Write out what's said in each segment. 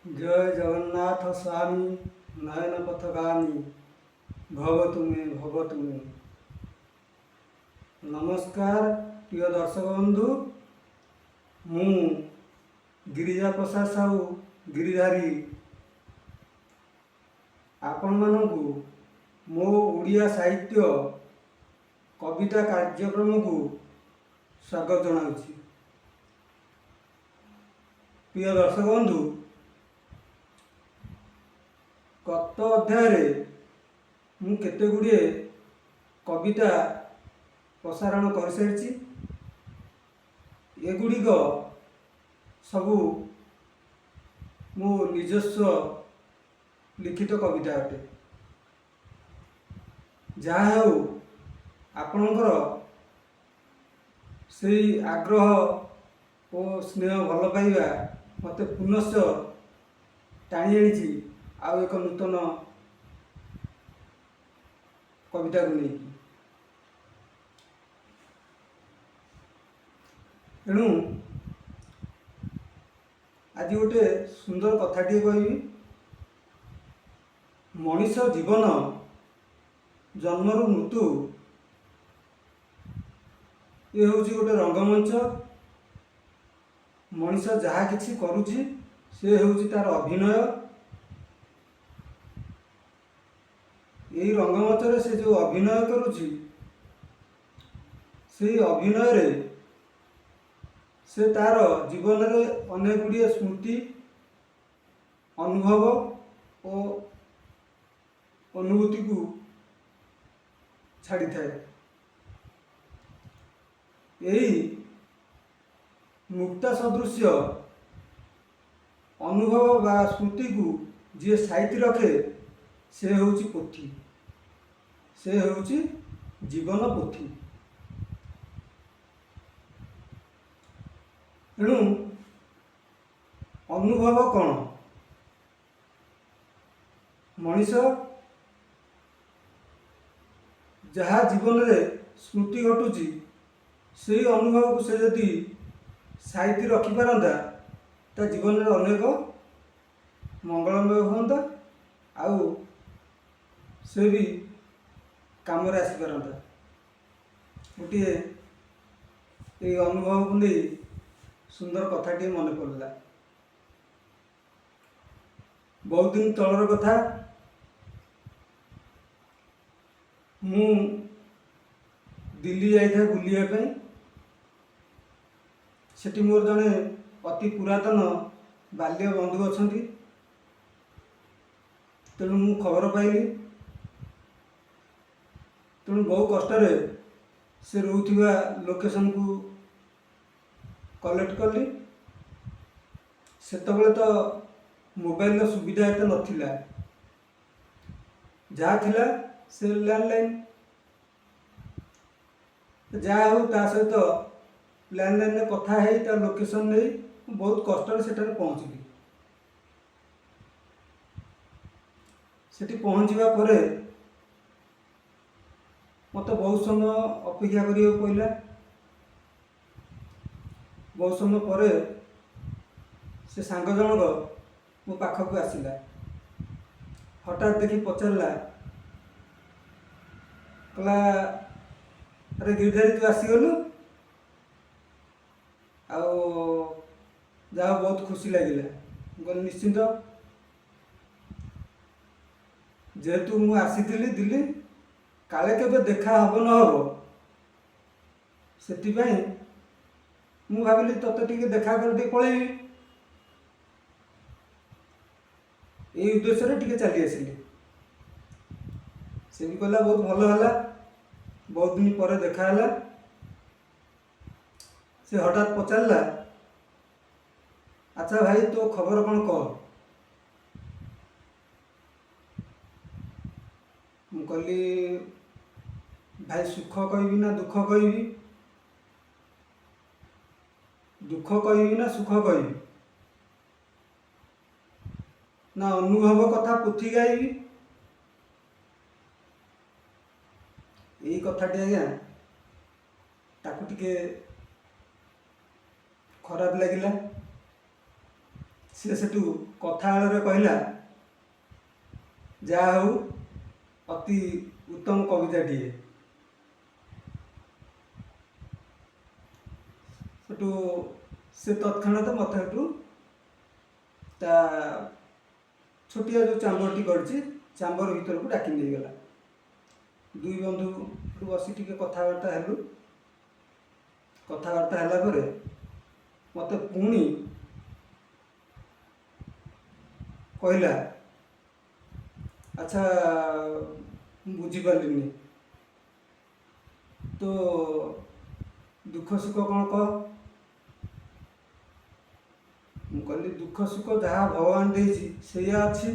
जय जगन्नाथ स्वामी नयन पथगामी भव तुमे भव तुमे। नमस्कार प्रिय दर्शक बंधु, मु गिरिजा प्रसाद साहू गिरिधारी आपण मानू मो ओडिया साहित्य कविता कार्यक्रम को स्वागत जनाउछि। प्रिय दर्शक बंधु, गत अध्याय मु केते गुड़िए कविता प्रसारण कर सारी। एगुड़िक सबू मो निजस्व लिखित कविता अटे। जहाँ हो आपणकर से आग्रह और स्नेह भल पाइबा मते पुनश्च टाणी आनी आउ एक नूतन कविता को नहीं। तेणु आज गोटे सुंदर कथाटे कहि। मनीष जीवन जन्मरू मृत्यु ये हूँ गोटे रंगमंच। मनीष जहाँ किसी करुछि से हूँ तार अभिनय। यही रंगमंच रे से जो अभिनय करुछि से अभिनय रे से तार जीवन रे अनेक गुड़िए स्मृति अनुभव और अनुभूति को छाड़ी थाए। यही मुक्ता सदृश्य अनुभव बा स्मृति को जी साइति रखे से होची पोथी, से होची जीवन पोथी। तेणु अनुभव कौन? मनीष जहाँ जीवन रे स्मृति घटुची से अनुभव को से यदि साइति रखी पारंता ता जीवन रे अनेक मंगलमय होता, आउ से भी काम आसी पारंता। गोटे ये अनुभव को नहीं सुंदर कथाटी मन पड़ा। बहुत दिन तलर कथा, मु दिल्ली जाइए बुलायापी। सेठी मोर जड़े अति पुरातन बाल्य बंधु अच्छा। तेणु मु खबर पाइली। तेणु बहु कष्ट से रोथिबा लोकेशन को कलेक्ट कली। सेतबेले तो मोबाइल सुविधा एत नथिला, जहाँ थिला से लैंडलाइन। जहाँ हो ता सहित लैंडलाइन में कथा है तार लोकेशन नहीं बहुत कष्ट से पहुँचली। सेठी पहुँचवा परे मत बहुत समय अपेक्षा करिया पड़ला। बहुत समय पर से सांग जनक मो पाखक आसला। हठात देखी पचारा, कहला अरे गिरधारी तू आसीगलु आ बहुत खुशी लगिला। कहली निश्चिंत, जेहेतु मु आसीथिली दिल्ली काले केबे देखा हब न हब सेतिपाई मु भाविली तते टिके देखा कर टिके पळेबी। ये उद्देश्य रे टिके चली आसिली। से भी कहला बहुत भल है, बहुत दिन पर देखा है। से हठात पचारा, अच्छा भाई तो खबर कौन कह। मु कहली भाई सुख कहबी ना दुख कहबी, दुख कहबी ना सुख कहबी, ना अनुभव कथा पोथी गायबी। यही कथाटी आज्ञा ताकू टिके खराब लगिला। ସେ ସେଠୁ କଥା ଆଳରେ କହିଲା, ଯାହା ହଉ ଅତି ଉତ୍ତମ କବିତାଟିଏ। ସେଠୁ ସେ ତତ୍କ୍ଷଣାତ ମୋତେ ସେଠୁ ତା ଛୋଟିଆ ଯେଉଁ ଚାମ୍ବରଟି କରିଛି ଚାମ୍ବର ଭିତରକୁ ଡାକି ନେଇଗଲା। ଦୁଇ ବନ୍ଧୁ ସେଠୁ ବସି ଟିକେ କଥାବାର୍ତ୍ତା ହେଲୁ। କଥାବାର୍ତ୍ତା ହେଲା ପରେ ମୋତେ ପୁଣି କହିଲା, ଆଚ୍ଛା ମୁଁ ବୁଝିପାରିଲିନି, ତ ଦୁଃଖ ସୁଖ କ'ଣ କହ? ମୁଁ କହିଲି, ଦୁଃଖ ସୁଖ ଯାହା ଭଗବାନ ଦେଇଛି ସେଇଆ ଅଛି।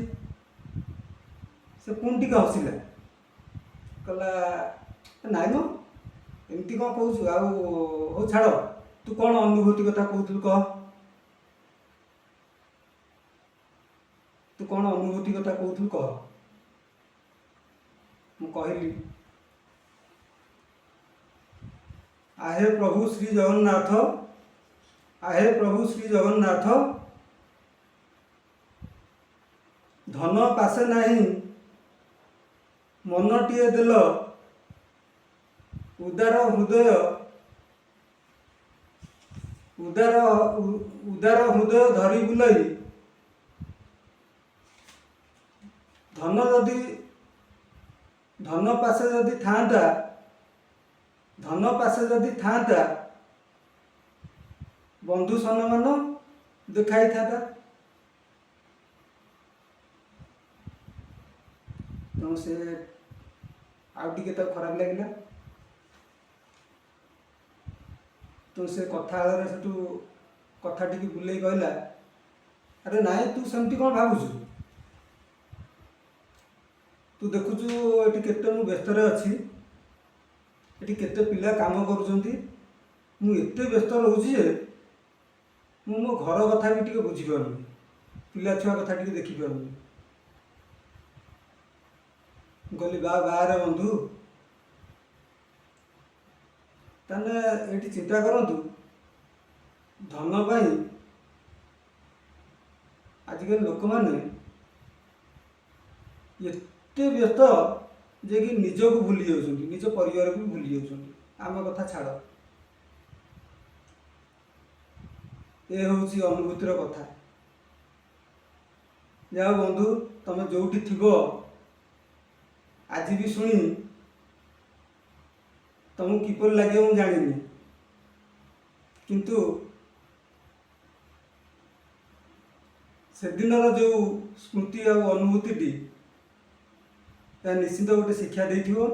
ସେ ପୁଣି ଟିକେ ହସିଲା, କହିଲା, ନାଇଁ ମ ଏମିତି କ'ଣ କହୁଛୁ? ଆଉ ହଉ ଛାଡ଼, ତୁ କ'ଣ ଅନୁଭୂତି କଥା କହୁଥିଲୁ କହ? ତୁ କ'ଣ ଅନୁଭୂତି କଥା କହୁଥିଲୁ କହ? ମୁଁ କହିଲି, आहे प्रभु श्री जगन्नाथ, आहे प्रभु श्री जगन्नाथ, धन पासे नहीं मनटिए देल, उदार हृदय उदार हृदय धरी बुलाई, धन पासे जदि थांता बंधु सम्मान देखाई था। तो से आउ टिके तो खराब लगे। तो से कथा से कथा टी बुले कहला, अरे नाई तू सेमती कौन भावुचु? तू देखुचु ये केते मु व्यस्त अच्छी, ये केते पिला काम करुँच, मुझे व्यस्त रोची जे मो घर कथा भी टे बुझीपारूनी, पिला छुआ कथा टे देखिपारूनी। कहली बारे बंधु, ताने ये चिंता करंतु, धन पाई आजिकल लोक माने एते व्यस्त जे कि निज को भूली जाउछन्ति, निज परिवार को भूली जाउछन्ति। आम कथा छाड़, ये होउछि अनुभूतिर कथा। जाओ बंधु, तुम जोठी थिबो आज भी शुणी तुमको किपर लगे मुझे जानी, किंतु से दिन जो स्मृति और अनुभूति निश्चित गोटे शिक्षा देथिबो।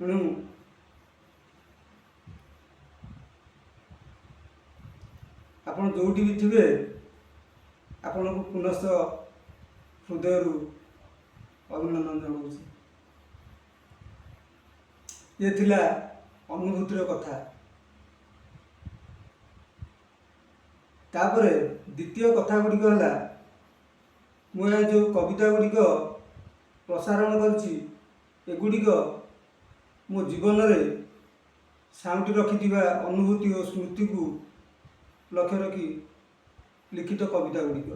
तेणु आपण जोटी भी थे आपण को पुनः हृदय अभिनंदन जनाऊँ। ये थिला अनुभूतिर कथा। तापरे द्वितीय कथा गुड़िक है, मुझे जो कविता गुड़िक प्रसारण करछि एगुड़िक मो जीवन रे साउंटी रखिथिबा अनुभूति और स्मृति को लक्ष्य रखी लिखित कविता गुड़िक।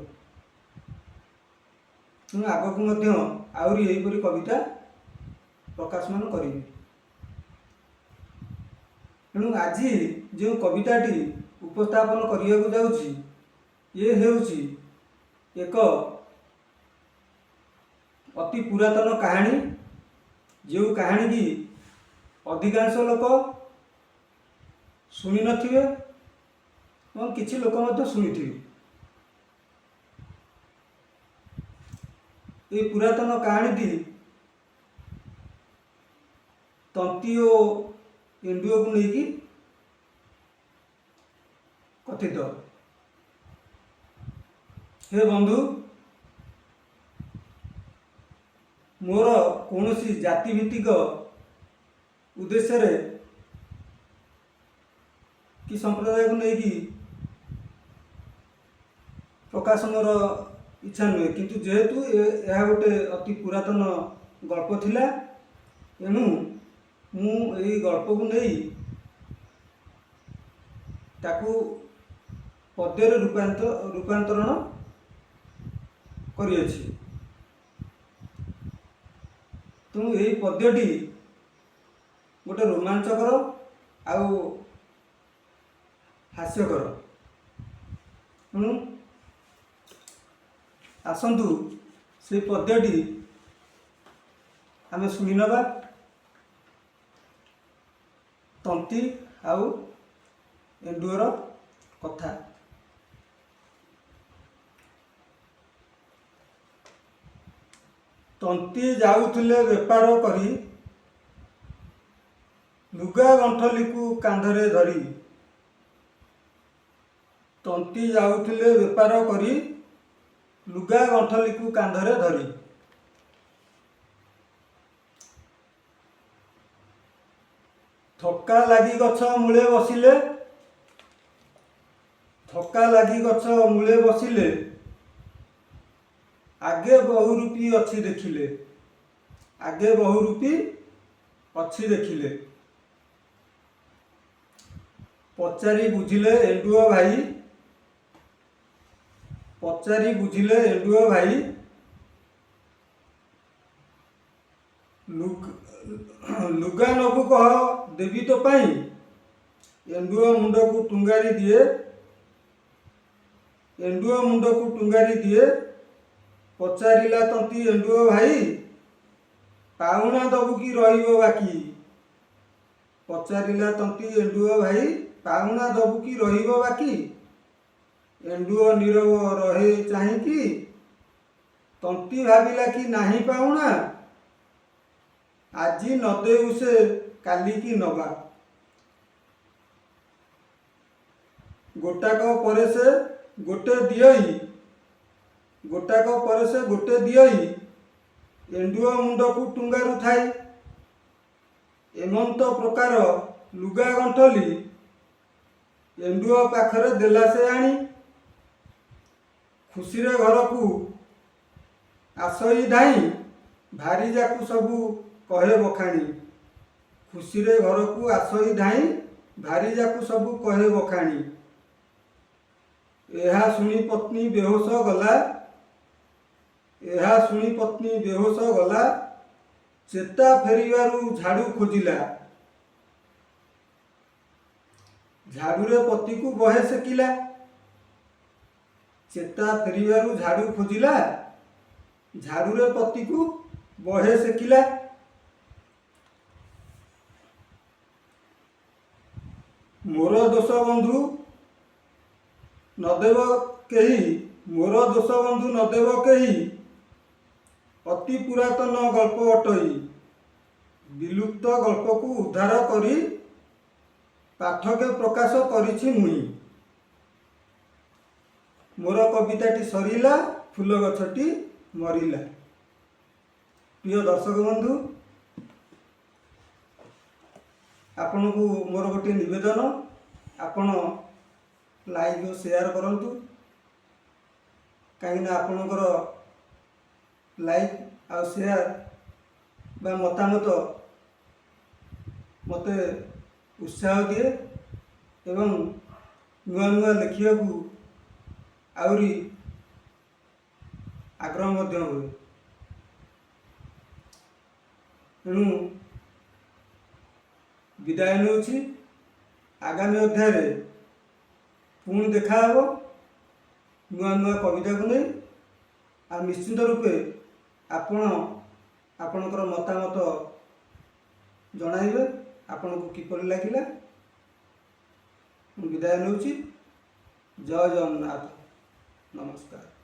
तेणु आग को आहरी यहीपरि कविता प्रकाशमान करी। तेणु आज जो कविताटी उपस्थापन करने को जाऊँगी, ये हेउछि एक अति पुरातन कहानी, जो कहानी की अधिकांश लोक शुणी नथिबे और किछि लोक मध्य शुणिथिबे। ये पुरातन कहानीटी तंती और एंडुओ को लेकिन कथित। हे बंधु, मोर कौनसी जाति भित्तिक उद्देश्य रे कि संप्रदाय को लेकिन प्रकाश मोर इच्छा नुहे, किंतु जेहेतु यह गोटे अति पुरातन गल्प थिला, एणु मु गल्प को नहीं ताकू ପଦ୍ୟରେ ରୂପାନ୍ତରଣ କରିଅଛି। ତେଣୁ ଏହି ପଦ୍ୟଟି ଗୋଟେ ରୋମାଞ୍ଚକର ଆଉ ହାସ୍ୟକର। ତେଣୁ ଆସନ୍ତୁ ସେ ପଦ୍ୟଟି ଆମେ ଶୁଣିନେବା। ତନ୍ତୀ ଆଉ ଏଣ୍ଡୁଅର କଥା। ତନ୍ତୀ ଯାଉଥିଲେ ବେପାର କରି, ଲୁଗା ଗଣ୍ଠଲିକୁ କାନ୍ଧରେ ଧରି। ତନ୍ତୀ ଯାଉଥିଲେ ବେପାର କରି, ଲୁଗା ଗଣ୍ଠଲିକୁ କାନ୍ଧରେ ଧରି। ଥକା ଲାଗି ଗଛ ମୂଳେ ବସିଲେ, ଥକା ଲାଗି ଗଛ ମୂଳେ ବସିଲେ, ଆଗେ ବହୁରୂପୀ ଅଛି ଦେଖିଲେ, ଆଗେ ବହୁରୂପୀ ଅଛି ଦେଖିଲେ। ପଚାରି ବୁଝିଲେ ଏଣ୍ଡୁଅ ଭାଇ, ପଚାରି ବୁଝିଲେ ଏଣ୍ଡୁଅ ଭାଇ, ଲୁଗା ନବୁ କହ ଦେବି ତୋ ପାଇଁ। ଏଣ୍ଡୁଅ ମୁଣ୍ଡକୁ ଟୁଙ୍ଗାରି ଦିଏ, ଏଣ୍ଡୁଅ ମୁଣ୍ଡକୁ ଟୁଙ୍ଗାରି ଦିଏ। ପଚାରିଲା ତନ୍ତୀ ଏଣ୍ଡୁଅ ଭାଇ, ପାଉଣା ଦବୁ କି ରହିବ ବାକି। ପଚାରିଲା ତନ୍ତୀ ଏଣ୍ଡୁଅ ଭାଇ, ପାଉଣା ଦବୁ କି ରହିବ ବାକି। ଏଣ୍ଡୁଅ ନୀରବ ରହେ ଚାହିଁକି, ତନ୍ତୀ ଭାବିଲା କି ନାହିଁ ପାଉଣା, ଆଜି ନ ଦେଉ ସେ କାଲିକି ନବା। ଗୋଟାକ ପରେ ସେ ଗୋଟେ ଦିଅଇ, ଗୋଟାକ ପରେ ସେ ଗୋଟେ ଦିଅଇ, ଏଣ୍ଡୁଅ ମୁଣ୍ଡକୁ ଟୁଙ୍ଗାରୁଥାଏ। ଏମନ୍ତ ପ୍ରକାର ଲୁଗା ଗଣ୍ଠଲି, ଏଣ୍ଡୁଅ ପାଖରେ ଦେଲା ସେ ଆଣି। ଖୁସିରେ ଘରକୁ ଆସଇ ଧାଇଁ, ଭାରିଯାକୁ ସବୁ କହେ ବଖାଣି। ଖୁସିରେ ଘରକୁ ଆସଇ ଧାଇଁ, ଭାରିଯାକୁ ସବୁ କହେ ବଖାଣି। ଏହା ଶୁଣି ପତ୍ନୀ ବେହୋସ ଗଲା, ଏହା ଶୁଣି ପତ୍ନୀ ବେହୋସ ଗଲା। ଚେତା ଫେରିବାରୁ ଝାଡ଼ୁ ଖୋଜିଲା, ଝାଡ଼ୁରେ ପତିକୁ ବହେ ସେକିଲା। ଚେତା ଫେରିବାରୁ ଝାଡ଼ୁ ଖୋଜିଲା, ଝାଡ଼ୁରେ ପତିକୁ ବହେ ସେକିଲା। ମୋର ଦୋଷ ବନ୍ଧୁ ନଦେବ କେହି, ମୋର ଦୋଷ ବନ୍ଧୁ ନଦେବ କେହି। ଅତି ପୁରାତନ ଗଳ୍ପ ଅଟଇ, ବିଲୁପ୍ତ ଗଳ୍ପକୁ ଉଦ୍ଧାର କରି ପାଠକେ ପ୍ରକାଶ କରିଛି ମୁଇଁ। ମୋର କବିତାଟି ସରିଲା, ଫୁଲ ଗଛଟି ମରିଲା। ପ୍ରିୟ ଦର୍ଶକ ବନ୍ଧୁ, ଆପଣଙ୍କୁ ମୋର ଗୋଟିଏ ନିବେଦନ, ଆପଣ ଲାଇକ୍ ଓ ସେୟାର କରନ୍ତୁ। କାହିଁକିନା ଆପଣଙ୍କର ଲାଇକ୍ ଆଉ ସେୟାର ବା ମତାମତ ମୋତେ ଉତ୍ସାହ ଦିଏ ଏବଂ ନୂଆ ନୂଆ ଲେଖିବାକୁ ଆହୁରି ଆଗ୍ରହ ମଧ୍ୟ ହୁଏ। ତେଣୁ ବିଦାୟ ନେଉଛି। ଆଗାମୀ ଅଧ୍ୟାୟରେ ପୁଣି ଦେଖା ହେବ ନୂଆ ନୂଆ କବିତାକୁ ନେଇ। ଆଉ ନିଶ୍ଚିନ୍ତ ରୂପେ ଆପଣ ଆପଣଙ୍କର ମତାମତ ଜଣାଇବେ, ଆପଣଙ୍କୁ କିପରି ଲାଗିଲା। ମୁଁ ବିଦାୟ ନେଉଛି। ଜୟ ଜଗନ୍ନାଥ, ନମସ୍କାର।